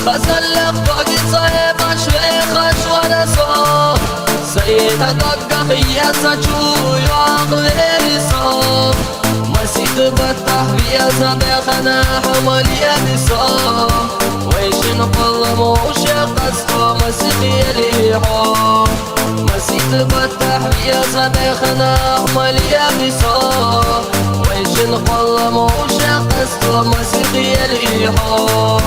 خزلق باقي صاحب شويخش وانا صوف سيدة دقة خياسة شوي وعقلي صوف مسيد بطح بيا صديقنا حمالي بصوف ويش نقل موشي قصة مسيقي اليحوف مسيد بطح بيا صديقنا حمالي بصوف ويش نقل موشي قصة مسيقي اليحوف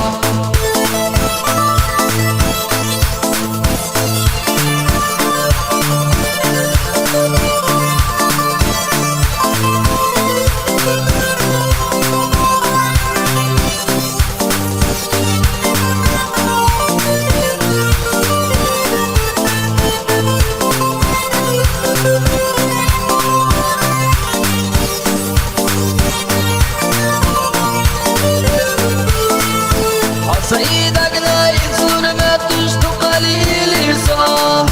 سيدك لا يزور ما تشتو قليل يصاف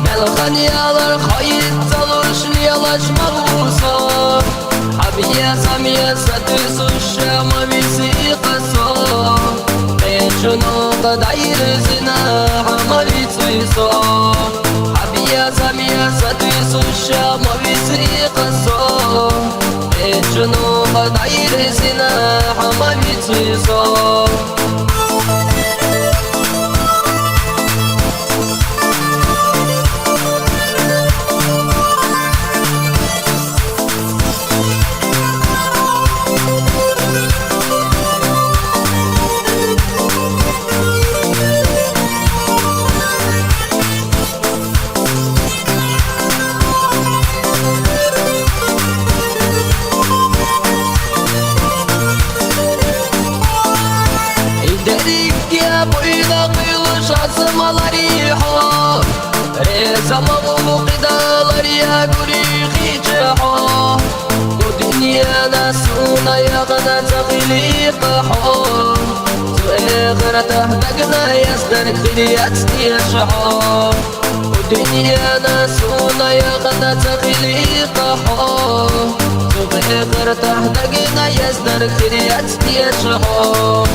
ملخن يالر خايد تلوش ليلاش مغوصاف حبيا ساميا سترس الشام بيسيق الصاف بيشنو قدعير زنا حمالي تيصاف حبيا ساميا سترس الشام بيسيق الصاف بيشنو قدعير زنا حمالي تيصاف عصمالر يحو ريزا مغلوق دالر يا قريخي جحو ودنيا ناسونا يغنى تغليق حو تغير تهدقنا يصدر خليات يشحو ودنيا ناسونا يغنى تغليق حو تغير تهدقنا يصدر خليات يشحو